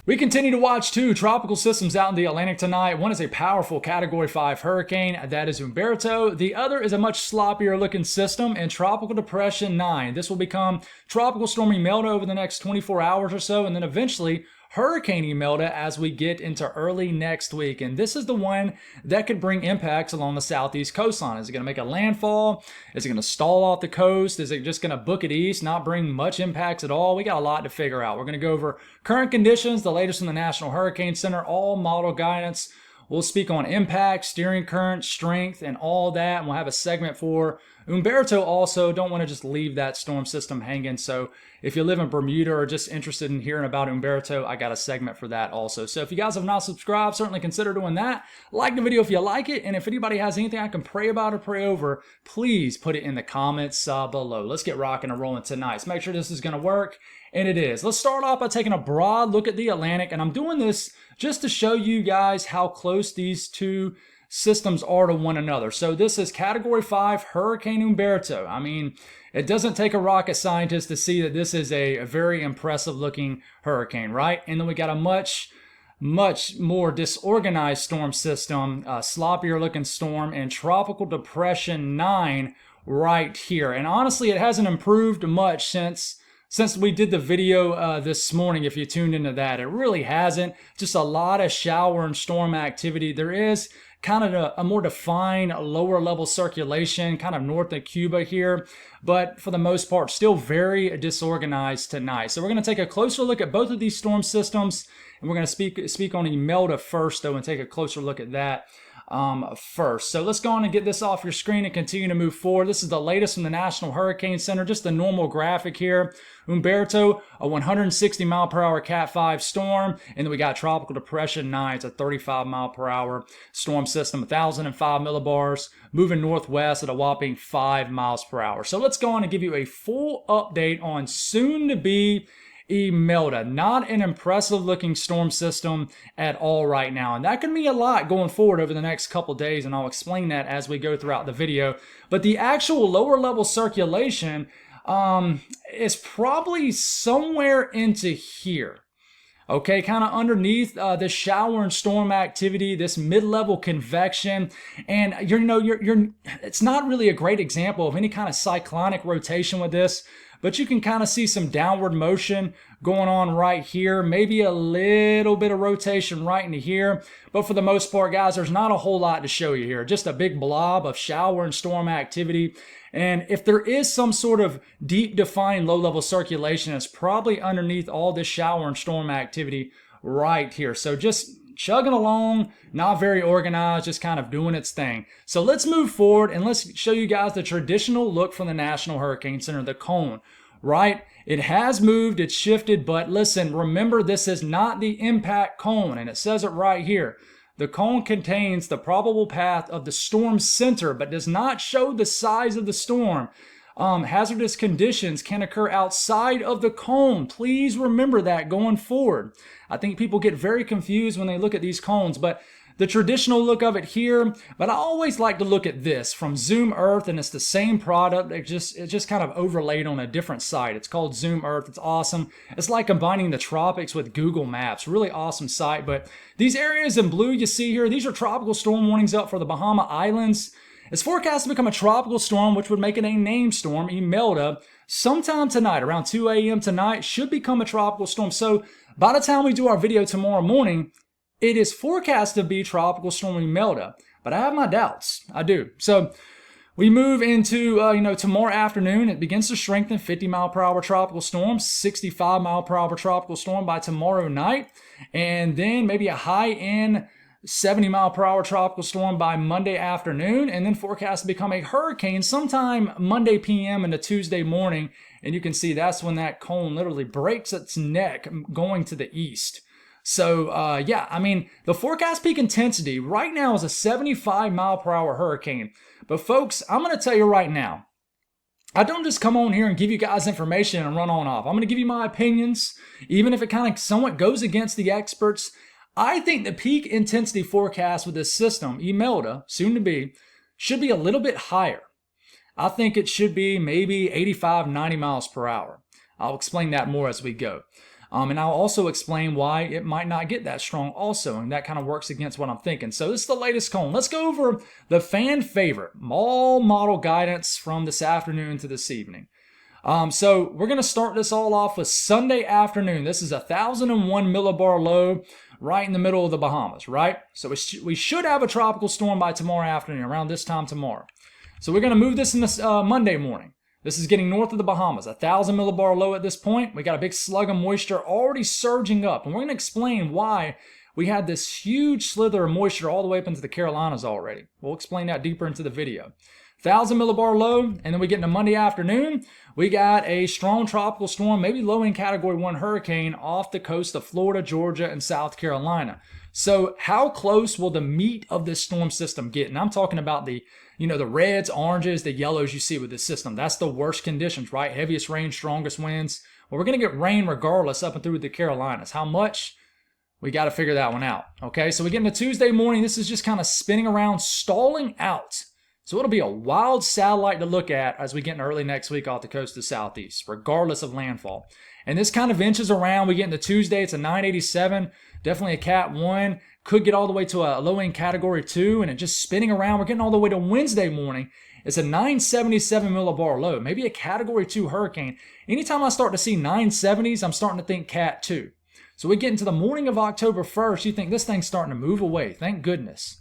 We continue to watch two tropical systems out in the Atlantic tonight. One is a powerful Category 5 hurricane, that is Humberto. The other is a much sloppier looking system in Tropical Depression 9. This will become Tropical Storm Imelda over the next 24 hours or so, and then eventually Hurricane Imelda as we get into early next week. And this is the one that could bring impacts along the southeast coastline. Is it going to make a landfall? Is it going to stall off the coast? Is it just going to book it east, not bring much impacts at all? We got a lot to figure out. We're going to go over current conditions, the latest from the National Hurricane Center, all model guidance. We'll speak on impact, steering current, strength, and all that. And we'll have a segment for Humberto also. Don't want to just leave that storm system hanging. So if you live in Bermuda or just interested in hearing about Humberto, I got a segment for that also. So if you guys have not subscribed, certainly consider doing that. Like the video if you like it. And if anybody has anything I can pray about or pray over, please put it in the comments below. Let's get rocking and rolling tonight. So make sure this is going to work. And it is. Let's start off by taking a broad look at the Atlantic. And I'm doing this just to show you guys how close these two systems are to one another. So this is Category 5 Hurricane Humberto. I mean, it doesn't take a rocket scientist to see that this is a very impressive looking hurricane, right? And then we got a much more disorganized storm system, sloppier looking storm, and Tropical Depression 9 right here. And honestly, it hasn't improved much since we did the video this morning. If you tuned into that, it really hasn't. Just a lot of shower and storm activity. There is kind of a more defined lower level circulation kind of north of Cuba here, but for the most part still very disorganized tonight. So we're going to take a closer look at both of these storm systems, and we're going to speak on Imelda first though, and take a closer look at that first. So let's go on and get this off your screen and continue to move forward. This is the latest from the National Hurricane Center, just the normal graphic here. Humberto, a 160 mile per hour Cat 5 storm, and then we got Tropical Depression 9. It's a 35 mile per hour storm system, 1,005 millibars, moving northwest at a whopping 5 miles per hour. So let's go on and give you a full update on soon to be Imelda. Not an impressive looking storm system at all right now, and that can mean a lot going forward over the next couple days, and I'll explain that as we go throughout the video. But the actual lower level circulation is probably somewhere into here. Okay, kind of underneath the shower and storm activity, this mid-level convection, and it's not really a great example of any kind of cyclonic rotation with this, but you can kind of see some downward motion going on right here, maybe a little bit of rotation right into here, but for the most part, guys, there's not a whole lot to show you here. Just a big blob of shower and storm activity. And if there is some sort of deep defined low-level circulation, it's probably underneath all this shower and storm activity right here. So just chugging along, not very organized, just kind of doing its thing. So let's move forward and let's show you guys the traditional look from the National Hurricane Center, the cone, right? It has moved, it's shifted, but listen, remember this is not the impact cone, and it says it right here. The cone contains the probable path of the storm center, but does not show the size of the storm. Hazardous conditions can occur outside of the cone. Please remember that going forward. I think people get very confused when they look at these cones, but the traditional look of it here, but I always like to look at this from Zoom Earth, and it's the same product. It's just kind of overlaid on a different site. It's called Zoom Earth. It's awesome. It's like combining the tropics with Google Maps. Really awesome site. But these areas in blue you see here, these are tropical storm warnings up for the Bahama Islands. It's forecast to become a tropical storm, which would make it a named storm. Imelda, sometime tonight, around 2 a.m. tonight, should become a tropical storm. So by the time we do our video tomorrow morning, it is forecast to be Tropical Storm Imelda, but I have my doubts. I do. So we move into, tomorrow afternoon. It begins to strengthen, 50 mile per hour tropical storm, 65 mile per hour tropical storm by tomorrow night, and then maybe a high-end 70 mile per hour tropical storm by Monday afternoon, and then forecast to become a hurricane sometime Monday p.m. into Tuesday morning. And you can see that's when that cone literally breaks its neck going to the east. So, yeah, I mean, the forecast peak intensity right now is a 75 mile per hour hurricane. But folks, I'm going to tell you right now, I don't just come on here and give you guys information and run on off. I'm going to give you my opinions, even if it kind of somewhat goes against the experts. I think the peak intensity forecast with this system, Imelda, soon to be, should be a little bit higher. I think it should be maybe 85, 90 miles per hour. I'll explain that more as we go. And I'll also explain why it might not get that strong also, and that kind of works against what I'm thinking. So this is the latest cone. Let's go over the fan favorite all model guidance from this afternoon to this evening. So we're going to start this all off with Sunday afternoon. This is 1,001 millibar low right in the middle of the Bahamas, right? So we should have a tropical storm by tomorrow afternoon, around this time tomorrow. So we're going to move this in this Monday morning. This is getting north of the Bahamas, 1,000 millibar low at this point. We got a big slug of moisture already surging up, and we're going to explain why we had this huge slither of moisture all the way up into the Carolinas already. We'll explain that deeper into the video. 1,000 millibar low, and then we get into Monday afternoon. We got a strong tropical storm, maybe low in Category 1 hurricane off the coast of Florida, Georgia, and South Carolina. So how close will the meat of this storm system get? And I'm talking about the reds, oranges, the yellows you see with this system. That's the worst conditions, right? Heaviest rain, strongest winds. Well, we're going to get rain regardless up and through the Carolinas. How much? We got to figure that one out. Okay, so we get into Tuesday morning. This is just kind of spinning around, stalling out. So it'll be a wild satellite to look at as we get into early next week off the coast of the southeast, regardless of landfall. And this kind of inches around. We get into Tuesday. It's a 987, definitely a Cat 1. Could get all the way to a low-end Category 2, and it just spinning around. We're getting all the way to Wednesday morning. It's a 977 millibar low, maybe a Category 2 hurricane. Anytime I start to see 970s, I'm starting to think Cat 2. So we get into the morning of October 1st, you think this thing's starting to move away. Thank goodness.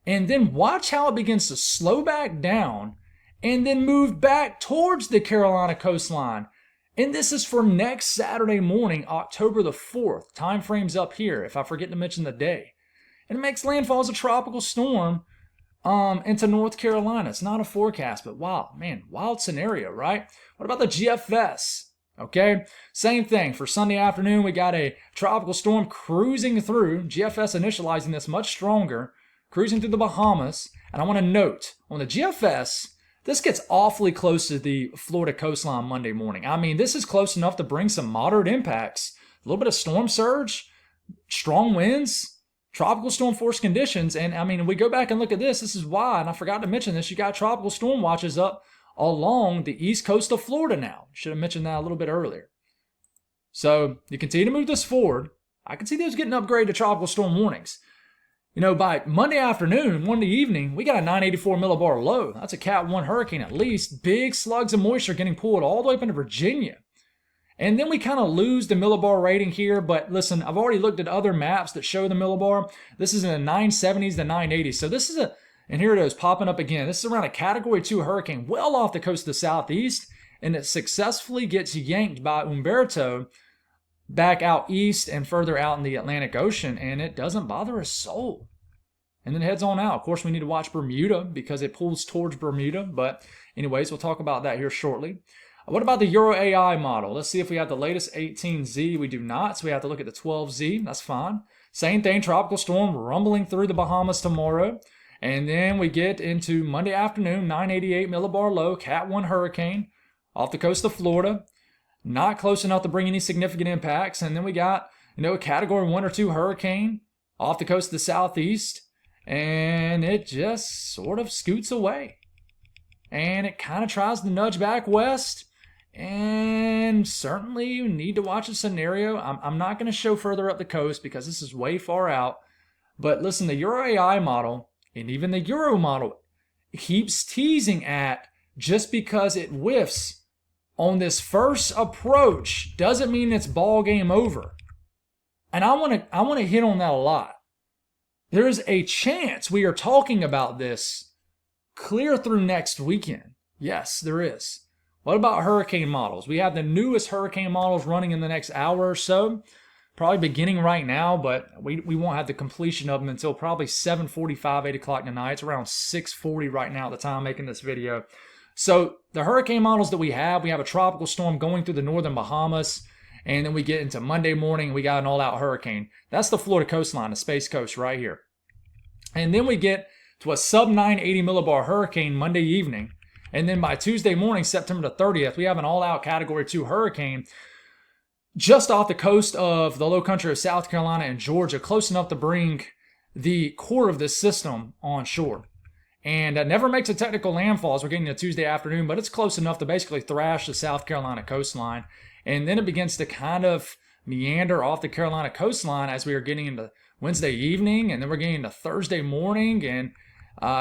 And then watch how it begins to slow back down and then move back towards the Carolina coastline. And this is for next Saturday morning, October the 4th. Time frame's up here if I forget to mention the day. And it makes landfall as a tropical storm into North Carolina. It's not a forecast, but wow, man, wild scenario, right? What about the GFS? Okay, same thing. For Sunday afternoon, we got a tropical storm cruising through. GFS initializing this much stronger, cruising through the Bahamas. And I want to note, on the GFS, this gets awfully close to the Florida coastline Monday morning. I mean, this is close enough to bring some moderate impacts. A little bit of storm surge, strong winds, tropical storm force conditions. And I mean, we go back and look at this. This is why, and I forgot to mention this, you got tropical storm watches up along the east coast of Florida now. Should have mentioned that a little bit earlier. So you continue to move this forward. I can see those getting upgraded to tropical storm warnings. By Monday afternoon, Monday evening, we got a 984 millibar low. That's a Cat 1 hurricane at least. Big slugs of moisture getting pulled all the way up into Virginia. And then we kind of lose the millibar rating here. But listen, I've already looked at other maps that show the millibar. This is in the 970s to 980s. So this is and here it is popping up again. This is around a Category 2 hurricane well off the coast of the southeast. And it successfully gets yanked by Humberto back out east and further out in the Atlantic Ocean, and it doesn't bother a soul. And then heads on out. Of course, we need to watch Bermuda because it pulls towards Bermuda. But anyways, we'll talk about that here shortly. What about the Euro AI model? Let's see if we have the latest 18Z. We do not, so we have to look at the 12Z. That's fine. Same thing, tropical storm rumbling through the Bahamas tomorrow. And then we get into Monday afternoon, 988 millibar low, Cat 1 hurricane off the coast of Florida. Not close enough to bring any significant impacts. And then we got, a Category 1 or 2 hurricane off the coast of the southeast. And it just sort of scoots away. And it kind of tries to nudge back west. And certainly you need to watch a scenario. I'm not going to show further up the coast because this is way far out. But listen, the Euro AI model and even the Euro model keeps teasing at just because it whiffs on this first approach doesn't mean it's ball game over. And I want to hit on that a lot. There is a chance we are talking about this clear through next weekend. Yes, there is. What about hurricane models? We have the newest hurricane models running in the next hour or so. Probably beginning right now, but we won't have the completion of them until probably 7:45, 8 o'clock tonight. It's around 6:40 right now at the time I'm making this video. So the hurricane models that we have a tropical storm going through the northern Bahamas, and then we get into Monday morning, we got an all-out hurricane. That's the Florida coastline, the Space Coast right here. And then we get to a sub-980 millibar hurricane Monday evening. And then by Tuesday morning, September the 30th, we have an all-out Category 2 hurricane just off the coast of the low country of South Carolina and Georgia, close enough to bring the core of this system on shore. And it never makes a technical landfall as we're getting to Tuesday afternoon, but it's close enough to basically thrash the South Carolina coastline. And then it begins to kind of meander off the Carolina coastline as we are getting into Wednesday evening, and then we're getting into Thursday morning, and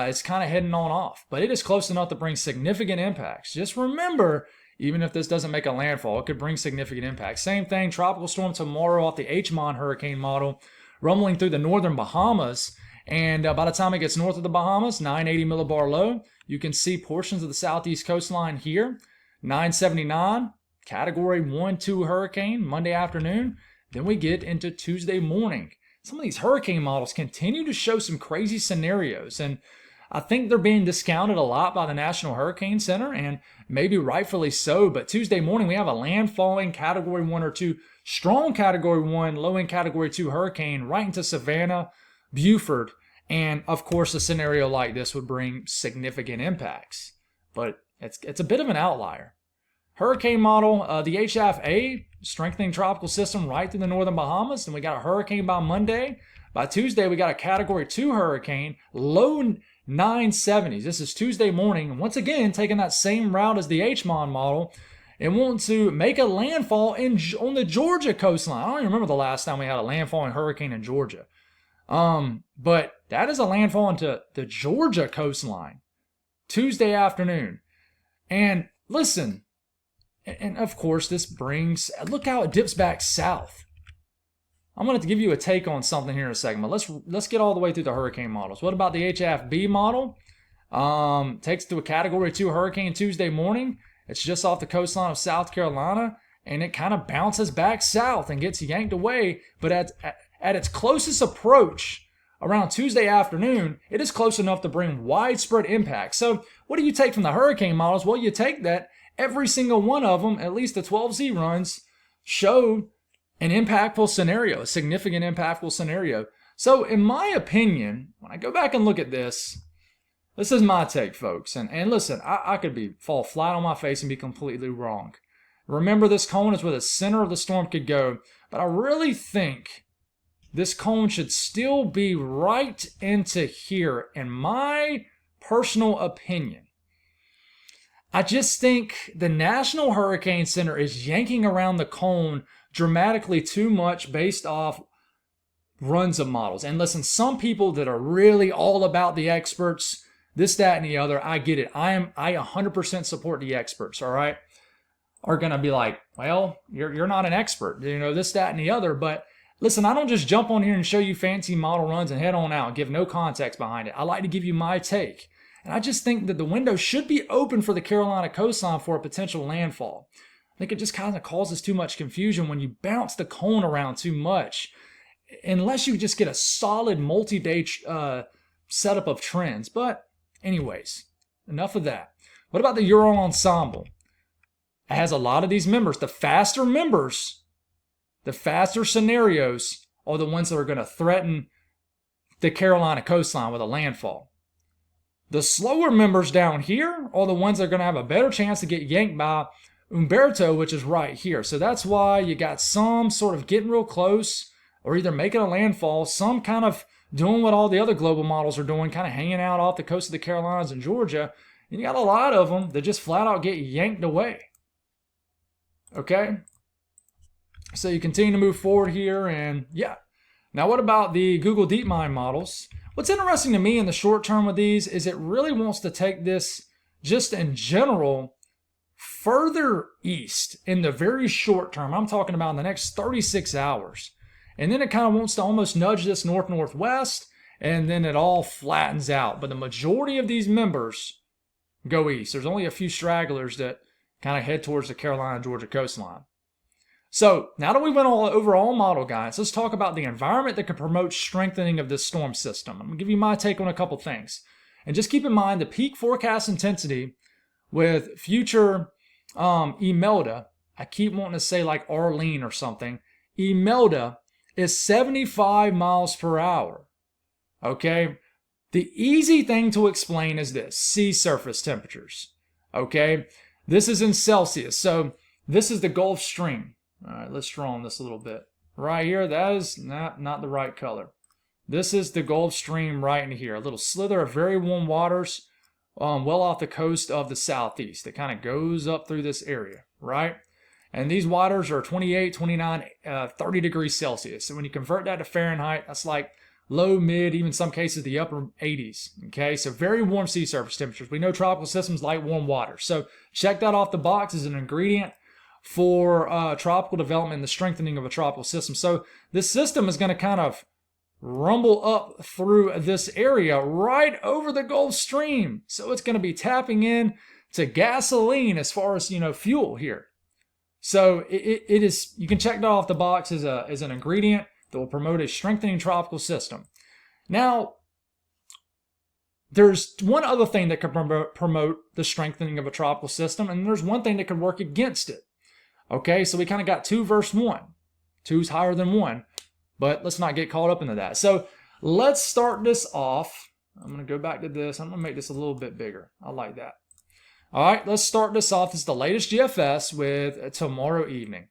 it's kind of heading on off. But it is close enough to bring significant impacts. Just remember, even if this doesn't make a landfall, it could bring significant impacts. Same thing, tropical storm tomorrow off the HMON hurricane model, rumbling through the northern Bahamas. And by the time it gets north of the Bahamas, 980 millibar low, you can see portions of the southeast coastline here. 979, category 1-2 hurricane, Monday afternoon. Then we get into Tuesday morning. Some of these hurricane models continue to show some crazy scenarios, and I think they're being discounted a lot by the National Hurricane Center, and maybe rightfully so. But Tuesday morning, we have a landfalling category 1 or 2, strong category 1, low end category 2 hurricane right into Savannah, Beaufort. And of course, a scenario like this would bring significant impacts, but it's a bit of an outlier. Hurricane model, the HFA, strengthening tropical system right through the northern Bahamas. And we got a hurricane by Monday. By Tuesday, we got a category 2 hurricane, low 970s. This is Tuesday morning. Once again, taking that same route as the HMON model and wanting to make a landfall on the Georgia coastline. I don't even remember the last time we had a landfalling hurricane in Georgia. But that is a landfall into the Georgia coastline Tuesday afternoon. And listen, and of course this brings, look how it dips back south. I'm going to give you a take on something here in a second, but let's get all the way through the hurricane models. What about the HFB model? Takes to a category 2 hurricane Tuesday morning. It's just off the coastline of South Carolina, and it kind of bounces back south and gets yanked away. But at its closest approach around Tuesday afternoon, it is close enough to bring widespread impact. So what do you take from the hurricane models? Well, you take that every single one of them, at least the 12Z runs, show an impactful scenario, a significant impactful scenario. So in my opinion, when I go back and look at this is my take, folks. And listen, I could fall flat on my face and be completely wrong. Remember, this cone is where the center of the storm could go, but I really think this cone should still be right into here, in my personal opinion. I just think the National Hurricane Center is yanking around the cone dramatically too much based off runs of models. And listen, some people that are really all about the experts, this, that, and the other, I get it. I 100% support the experts, all right? Are going to be like, well, you're not an expert, this, that, and the other. But listen, I don't just jump on here and show you fancy model runs and head on out and give no context behind it. I like to give you my take. And I just think that the window should be open for the Carolina coastline for a potential landfall. I think it just kind of causes too much confusion when you bounce the cone around too much, unless you just get a solid multi-day setup of trends. But anyways, enough of that. What about the Euro ensemble? It has a lot of these members. The faster scenarios are the ones that are going to threaten the Carolina coastline with a landfall. The slower members down here are the ones that are going to have a better chance to get yanked by Humberto, which is right here. So that's why you got some sort of getting real close or either making a landfall, some kind of doing what all the other global models are doing, kind of hanging out off the coast of the Carolinas and Georgia. And you got a lot of them that just flat out get yanked away. Okay? So you continue to move forward here, and yeah. Now what about the Google DeepMind models? What's interesting to me in the short term with these is it really wants to take this just in general further east in the very short term. I'm talking about in the next 36 hours. And then it kind of wants to almost nudge this north-northwest, and then it all flattens out. But the majority of these members go east. There's only a few stragglers that kind of head towards the Carolina-Georgia coastline. So now that we went over all model guides, let's talk about the environment that can promote strengthening of this storm system. I'm going to give you my take on a couple things. And just keep in mind the peak forecast intensity with future Imelda, I keep wanting to say like Arlene or something, Imelda is 75 miles per hour. Okay? The easy thing to explain is this: sea surface temperatures. Okay? This is in Celsius. So this is the Gulf Stream. All right, let's draw on this a little bit. Right here, that is not the right color. This is the Gulf Stream right in here. A little slither of very warm waters well off the coast of the southeast. It kind of goes up through this area, right? And these waters are 28, 29, 30 degrees Celsius. So when you convert that to Fahrenheit, that's like low, mid, even some cases the upper 80s. Okay, so very warm sea surface temperatures. We know tropical systems like warm water. So check that off the box as an ingredient for tropical development and the strengthening of a tropical system. So this system is going to kind of rumble up through this area right over the Gulf Stream. So it's going to be tapping in to gasoline as far as, fuel here. So it is, you can check that off the box as an ingredient that will promote a strengthening tropical system. Now, there's one other thing that could promote the strengthening of a tropical system, and there's one thing that could work against it. Okay, so we kind of got 2 versus 1. 2's higher than 1, but let's not get caught up into that. So let's start this off. I'm going to go back to this. I'm going to make this a little bit bigger. I like that. All right, let's start this off. This is the latest GFS with tomorrow evening.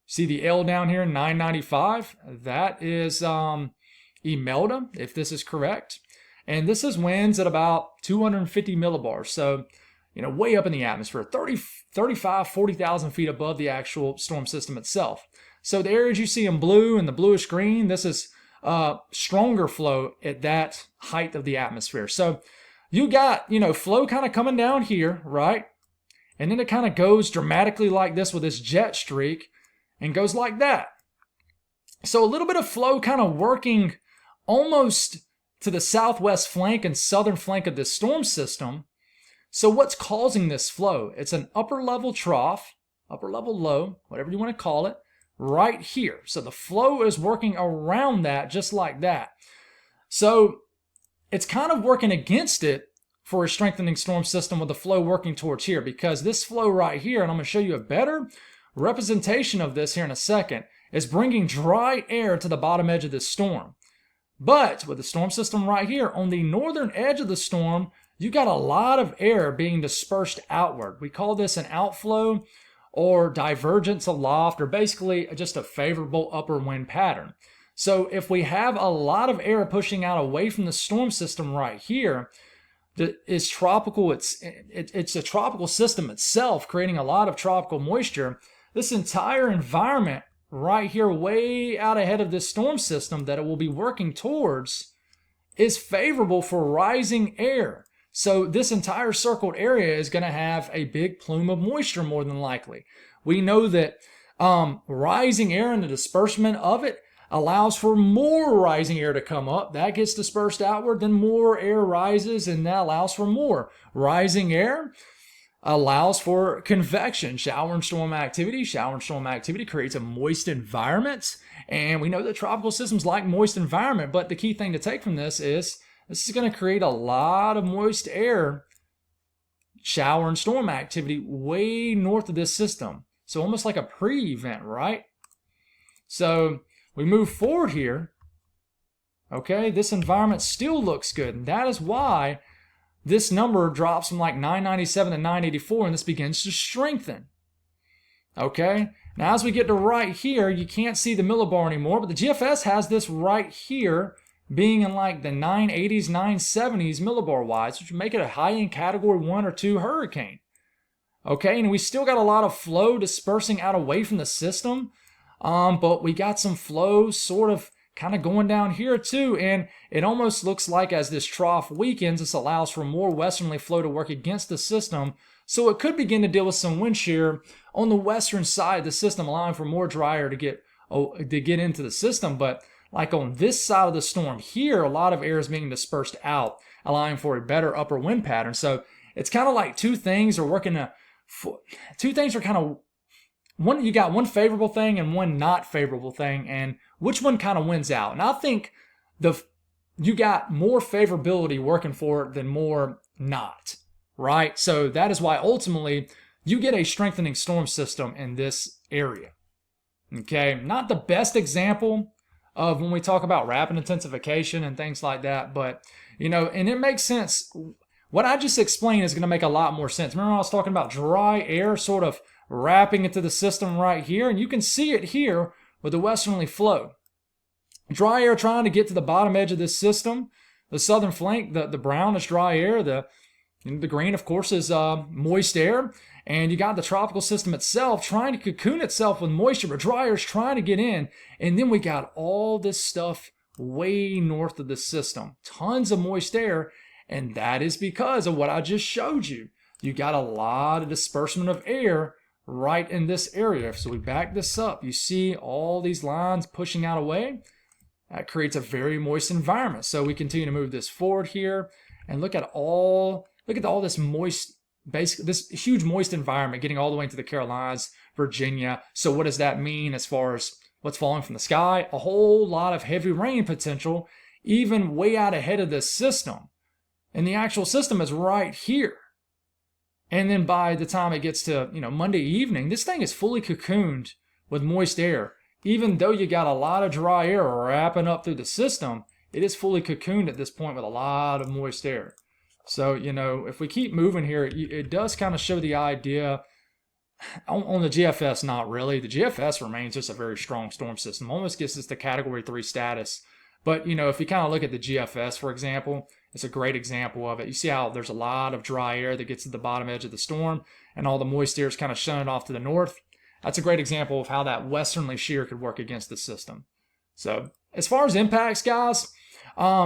See the L down here, 995? That is Imelda, if this is correct. And this is winds at about 250 millibars. So, way up in the atmosphere, 35, 40,000 feet above the actual storm system itself. So the areas you see in blue and the bluish green, this is stronger flow at that height of the atmosphere. So you got, flow kind of coming down here, right? And then it kind of goes dramatically like this with this jet streak and goes like that. So a little bit of flow kind of working almost to the southwest flank and southern flank of this storm system. So what's causing this flow? It's an upper level trough, upper level low, whatever you want to call it, right here. So the flow is working around that just like that. So it's kind of working against it for a strengthening storm system with the flow working towards here, because this flow right here, and I'm going to show you a better representation of this here in a second, is bringing dry air to the bottom edge of this storm. But with the storm system right here, on the northern edge of the storm, you got a lot of air being dispersed outward. We call this an outflow or divergence aloft, or basically just a favorable upper wind pattern. So if we have a lot of air pushing out away from the storm system right here, that is tropical, it's a tropical system itself creating a lot of tropical moisture. This entire environment right here way out ahead of this storm system that it will be working towards is favorable for rising air. So this entire circled area is going to have a big plume of moisture more than likely. We know that rising air and the disbursement of it allows for more rising air to come up. That gets dispersed outward, then more air rises, and that allows for more. Rising air allows for convection, shower and storm activity. Shower and storm activity creates a moist environment, and we know that tropical systems like moist environment, but the key thing to take from this is going to create a lot of moist air, shower and storm activity way north of this system. So almost like a pre-event, right? So we move forward here. Okay, this environment still looks good, and that is why this number drops from like 997 to 984, and this begins to strengthen. Okay, now as we get to right here, you can't see the millibar anymore, but the GFS has this right here being in like the 980s, 970s millibar wise, which would make it a high-end category 1 or 2 hurricane. Okay, and we still got a lot of flow dispersing out away from the system, but we got some flow sort of kind of going down here too, and it almost looks like as this trough weakens, this allows for more westerly flow to work against the system, so it could begin to deal with some wind shear on the western side of the system, allowing for more dry air to get into the system. But like on this side of the storm here, a lot of air is being dispersed out, allowing for a better upper wind pattern. So it's kind of like two things are kind of one. You got one favorable thing and one not favorable thing, and which one kind of wins out? And I think you got more favorability working for it than more not, right? So that is why ultimately you get a strengthening storm system in this area. Okay, not the best example of when we talk about rapid intensification and things like that, but and it makes sense. What I just explained is going to make a lot more sense. Remember I was talking about dry air sort of wrapping into the system right here, and you can see it here with the westerly flow. Dry air trying to get to the bottom edge of this system. The southern flank, the brown is dry air. The green, of course, is moist air. And you got the tropical system itself trying to cocoon itself with moisture, but dry air is trying to get in. And then we got all this stuff way north of the system, tons of moist air. And that is because of what I just showed you. You got a lot of disbursement of air right in this area. So we back this up. You see all these lines pushing out away. That creates a very moist environment. So we continue to move this forward here and look at all this moist, basically this huge moist environment getting all the way into the Carolinas, Virginia. So what does that mean as far as what's falling from the sky? A whole lot of heavy rain potential, even way out ahead of this system. And the actual system is right here. And then by the time it gets to, Monday evening, this thing is fully cocooned with moist air. Even though you got a lot of dry air wrapping up through the system, it is fully cocooned at this point with a lot of moist air. So, if we keep moving here, it does kind of show the idea. On the GFS, not really. The GFS remains just a very strong storm system. Almost gets us to Category 3 status. But, if you kind of look at the GFS, for example, it's a great example of it. You see how there's a lot of dry air that gets to the bottom edge of the storm, and all the moist air is kind of shunted off to the north. That's a great example of how that westerly shear could work against the system. So, as far as impacts, guys,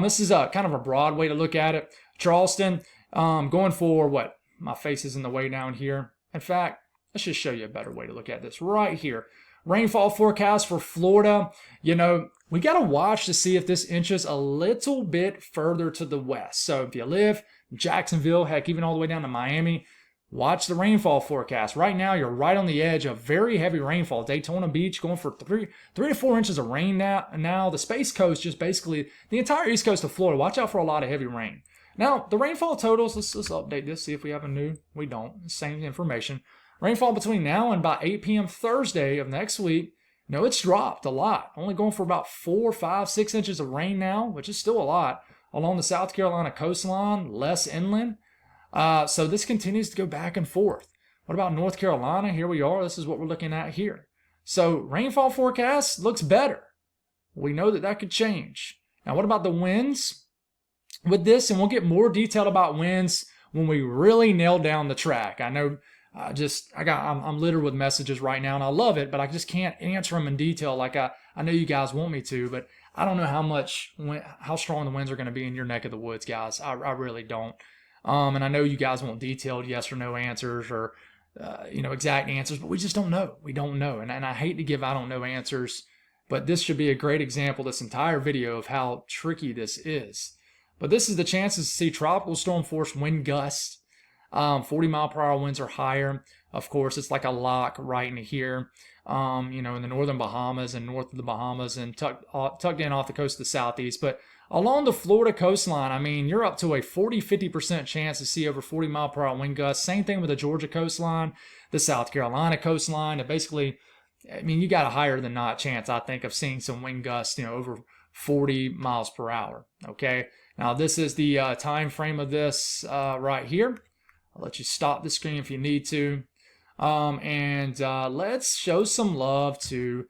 this is a kind of a broad way to look at it. Charleston, going for what? My face is in the way down here. In fact, let's just show you a better way to look at this right here. Rainfall forecast for Florida. We got to watch to see if this inches a little bit further to the west. So if you live in Jacksonville, heck, even all the way down to Miami, watch the rainfall forecast. Right now, you're right on the edge of very heavy rainfall. Daytona Beach going for 3 to 4 inches of rain now. The Space Coast, just basically the entire east coast of Florida. Watch out for a lot of heavy rain. Now, the rainfall totals, let's update this, see if we have a new. We don't. Same information. Rainfall between now and about 8 p.m. Thursday of next week. It's dropped a lot. Only going for about 4, 5, 6 inches of rain now, which is still a lot. Along the South Carolina coastline, less inland. So this continues to go back and forth. What about North Carolina? Here we are. This is what we're looking at here. So rainfall forecast looks better. We know that could change. Now, what about the winds with this? And we'll get more detailed about winds when we really nail down the track. I know I'm littered with messages right now, and I love it, but I just can't answer them in detail like I know you guys want me to, but I don't know how strong the winds are going to be in your neck of the woods, guys. I really don't. And I know you guys want detailed yes or no answers or, exact answers, but we just don't know. We don't know. And I hate to give I don't know answers, but this should be a great example, this entire video, of how tricky this is. But this is the chances to see tropical storm force wind gusts. 40 mile per hour winds or higher. Of course, it's like a lock right in here, in the northern Bahamas and north of the Bahamas and tucked in off the coast of the southeast. But along the Florida coastline, you're up to a 40-50% chance to see over 40 mile per hour wind gusts. Same thing with the Georgia coastline, the South Carolina coastline. And basically, you got a higher than not chance, I think, of seeing some wind gusts, over 40 miles per hour. Okay. Now, this is the time frame of this right here. I'll let you stop the screen if you need to. Let's show some love to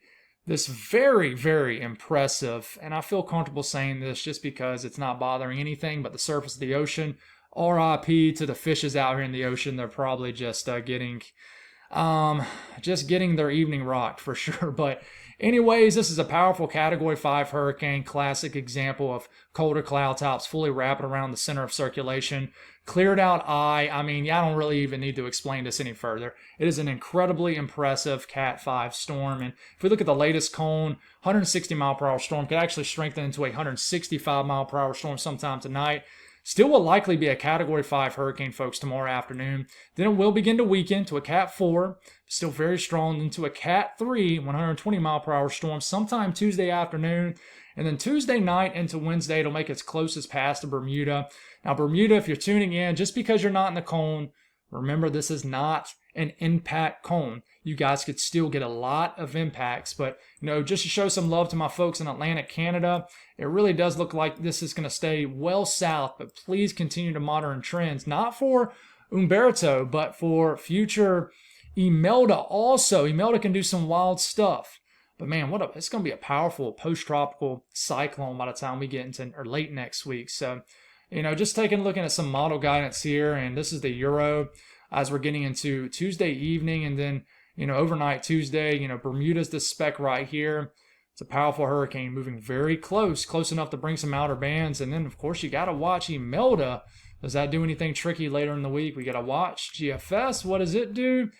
this very, very impressive, and I feel comfortable saying this just because it's not bothering anything but the surface of the ocean. RIP to the fishes out here in the ocean. They're probably just getting their evening rocked for sure. But anyways, this is a powerful Category 5 hurricane, classic example of colder cloud tops fully wrapping around the center of circulation. Cleared out eye. I don't really even need to explain this any further. It is an incredibly impressive Cat 5 storm. And if we look at the latest cone, 160 mile per hour storm could actually strengthen into a 165 mile per hour storm sometime tonight. Still will likely be a Category 5 hurricane, folks, tomorrow afternoon. Then it will begin to weaken to a Cat 4, still very strong, into a Cat 3, 120 mile per hour storm sometime Tuesday afternoon. And then Tuesday night into Wednesday, it'll make its closest pass to Bermuda. Now, Bermuda, if you're tuning in, just because you're not in the cone, remember this is not an impact cone. You guys could still get a lot of impacts. But, just to show some love to my folks in Atlantic Canada, it really does look like this is going to stay well south. But please continue to monitor trends, not for Humberto, but for future Imelda also. Imelda can do some wild stuff. But man, it's going to be a powerful post-tropical cyclone by the time we get into or late next week. So, just looking at some model guidance here, and this is the Euro. as we're getting into Tuesday evening, and then, overnight Tuesday. Bermuda's the speck right here. It's a powerful hurricane moving very close enough to bring some outer bands. And then, of course, you got to watch Imelda. Does that do anything tricky later in the week? We got to watch GFS. What does it do?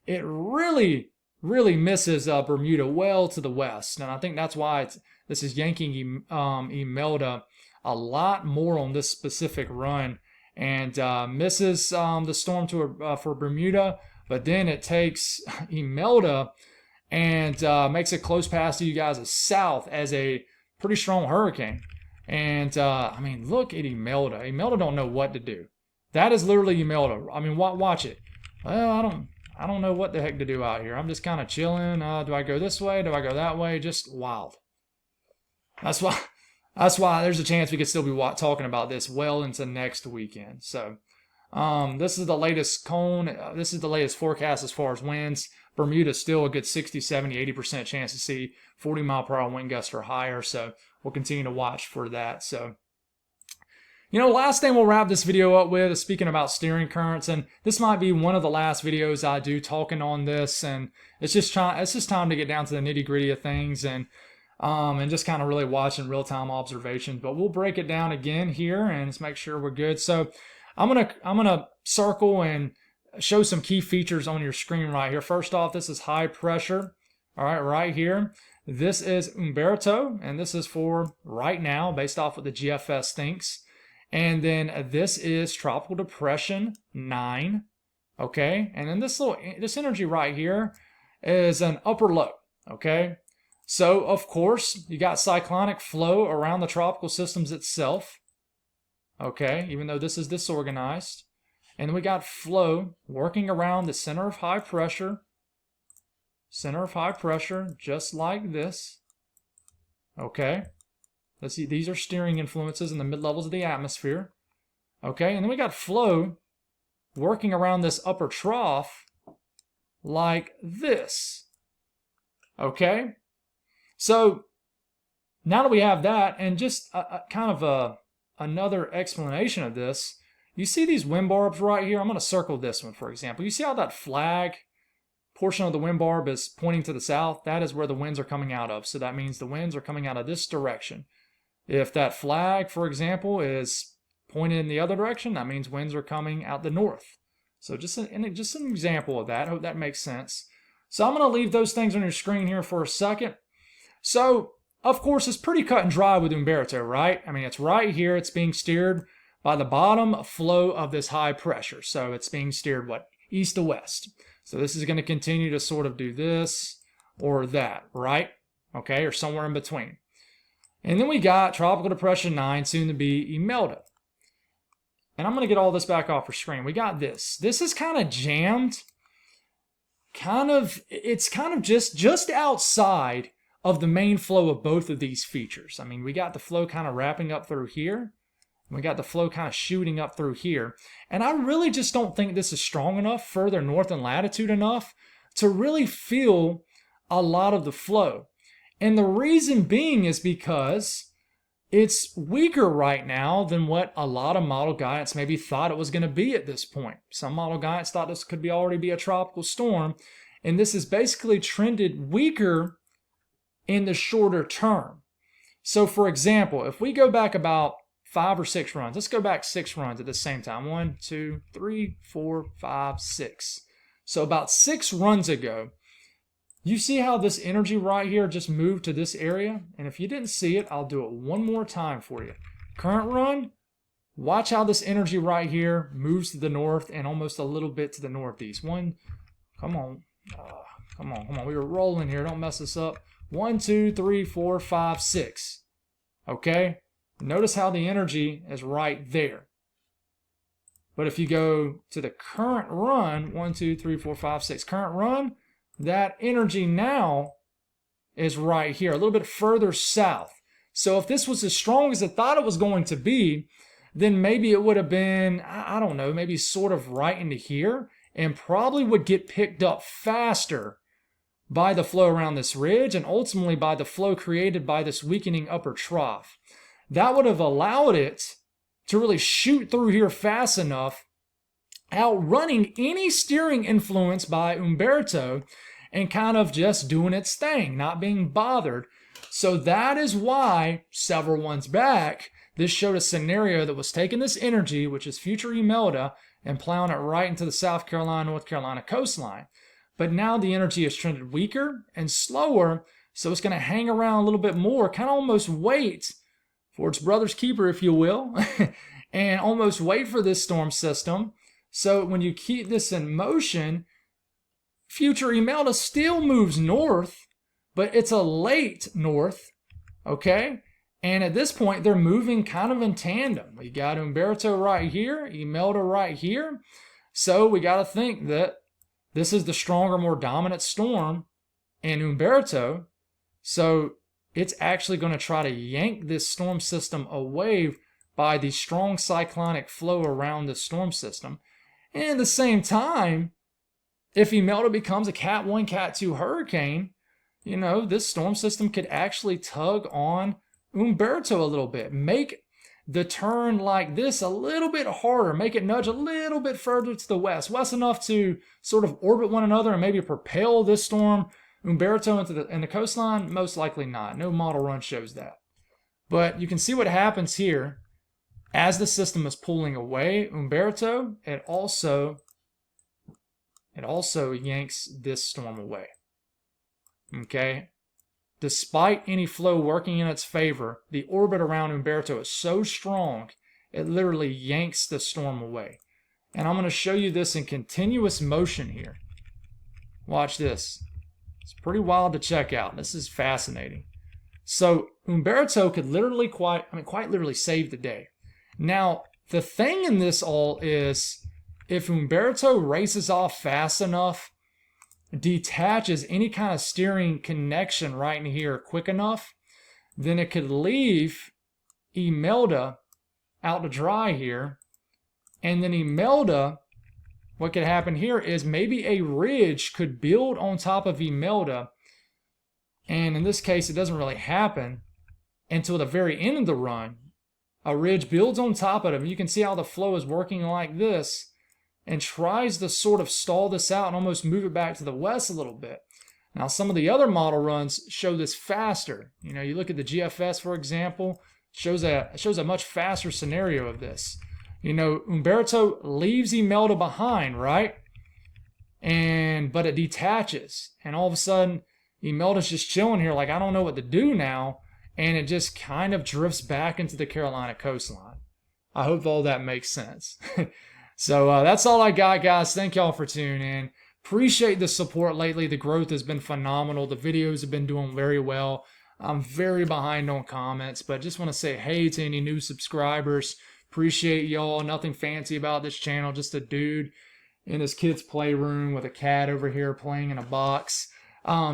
It really misses Bermuda well to the west. And I think that's why this is yanking Imelda a lot more on this specific run, and misses the storm for Bermuda. But then it takes Imelda and makes it close past you guys south as a pretty strong hurricane. And I mean, look at Imelda. Imelda don't know what to do. That is literally Imelda. I mean, watch it. Well, I don't know what the heck to do out here. I'm just kind of chilling. Do I go this way? Do I go that way? Just wild. That's why there's a chance we could still be talking about this well into next weekend. So this is the latest cone. This is the latest forecast as far as winds. Bermuda's still a good 60, 70, 80% chance to see 40 mile per hour wind gusts or higher. So we'll continue to watch for that. So, last thing we'll wrap this video up with is speaking about steering currents. And this might be one of the last videos I do talking on this. And it's just time to get down to the nitty gritty of things and just kind of really watching real-time observations. But we'll break it down again here and just make sure we're good. So I'm gonna circle and show some key features on your screen right here. First off, this is high pressure. All right, right here. This is Humberto, and this is for right now, based off what the GFS thinks. And then this is Tropical Depression 9. Okay, and then this energy right here is an upper low. Okay. So, of course, you got cyclonic flow around the tropical systems itself, okay, even though this is disorganized. And we got flow working around the center of high pressure, just like this, okay. Let's see, these are steering influences in the mid-levels of the atmosphere, okay. And then we got flow working around this upper trough like this, okay. So now that we have that, and just another explanation of this, you see these wind barbs right here? I'm going to circle this one, for example. You see how that flag portion of the wind barb is pointing to the south? That is where the winds are coming out of. So that means the winds are coming out of this direction. If that flag, for example, is pointed in the other direction, that means winds are coming out the north. So just an example of that. I hope that makes sense. So I'm going to leave those things on your screen here for a second. So, of course, it's pretty cut and dry with Humberto, right? I mean, it's right here. It's being steered by the bottom flow of this high pressure. So it's being steered, east to west. So this is going to continue to sort of do this or that, right? Okay, or somewhere in between. And then we got Tropical Depression 9, soon to be Imelda. And I'm going to get all this back off our screen. We got this. This is kind of jammed. It's kind of just outside of the main flow of both of these features. I mean, we got the flow kind of wrapping up through here. We got the flow kind of shooting up through here. And I really just don't think this is strong enough, further north in latitude enough, to really feel a lot of the flow. And the reason being is because it's weaker right now than what a lot of model guidance maybe thought it was going to be at this point. Some model guidance thought this could already be a tropical storm. And this is basically trended weaker in the shorter term. So for example, if we go back about 5 or 6 runs, let's go back 6 runs at the same time. 1, 2, 3, 4, 5, 6. So about 6 runs ago, you see how this energy right here just moved to this area? And if you didn't see it, I'll do it one more time for you. Current run, watch how this energy right here moves to the north and almost a little bit to the northeast. Come on. We were rolling here. Don't mess this up. 1, 2, 3, 4, 5, 6. Okay? Notice how the energy is right there. But if you go to the current run, 1, 2, 3, 4, 5, 6, current run, that energy now is right here, a little bit further south. So if this was as strong as I thought it was going to be, then maybe it would have been, I don't know, maybe sort of right into here, and probably would get picked up faster by the flow around this ridge and ultimately by the flow created by this weakening upper trough. That would have allowed it to really shoot through here fast enough outrunning any steering influence by Humberto and kind of just doing its thing, not being bothered. So that is why several ones back, this showed a scenario that was taking this energy, which is future Imelda, and plowing it right into the South Carolina, North Carolina coastline. But now the energy has trended weaker and slower, so it's going to hang around a little bit more, kind of almost wait for its brother's keeper, if you will, and almost wait for this storm system. So when you keep this in motion, future Imelda still moves north, but it's a late north, okay? And at this point, they're moving kind of in tandem. We got Humberto right here, Imelda right here. So we got to think that this is the stronger, more dominant storm in Humberto. So it's actually going to try to yank this storm system away by the strong cyclonic flow around the storm system. And at the same time, if Imelda becomes a Cat 1, Cat 2 hurricane, you know, this storm system could actually tug on Humberto a little bit, make the turn like this a little bit harder, make it nudge a little bit further to the west enough to sort of orbit one another and maybe propel this storm Humberto into the coastline. Most likely not. No model run shows that. But you can see what happens here. As the system is pulling away Humberto, it also yanks this storm away. Okay? Despite any flow working in its favor, the orbit around Humberto is so strong, it literally yanks the storm away. And I'm going to show you this in continuous motion here. Watch this. It's pretty wild to check out. This is fascinating. So Humberto could literally quite literally save the day. Now, the thing in this all is if Humberto races off fast enough, detaches any kind of steering connection right in here quick enough, then it could leave Imelda out to dry here. And then Imelda, what could happen here is maybe a ridge could build on top of Imelda. And in this case, it doesn't really happen until the very end of the run. A ridge builds on top of it. You can see how the flow is working like this and tries to sort of stall this out and almost move it back to the west a little bit. Now, some of the other model runs show this faster. You know, you look at the GFS, for example, shows a much faster scenario of this. You know, Humberto leaves Imelda behind, right? But it detaches. And all of a sudden, Imelda's just chilling here like, I don't know what to do now. And it just kind of drifts back into the Carolina coastline. I hope all that makes sense. So that's all I got, guys. Thank y'all for tuning in. Appreciate the support lately. The growth has been phenomenal. The videos have been doing very well. I'm very behind on comments, but just want to say hey to any new subscribers. Appreciate y'all. Nothing fancy about this channel. Just a dude in his kid's playroom with a cat over here playing in a box.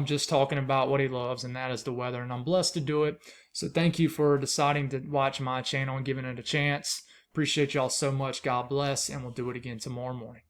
Just talking about what he loves, and that is the weather, and I'm blessed to do it. So thank you for deciding to watch my channel and giving it a chance. Appreciate y'all so much. God bless, and we'll do it again tomorrow morning.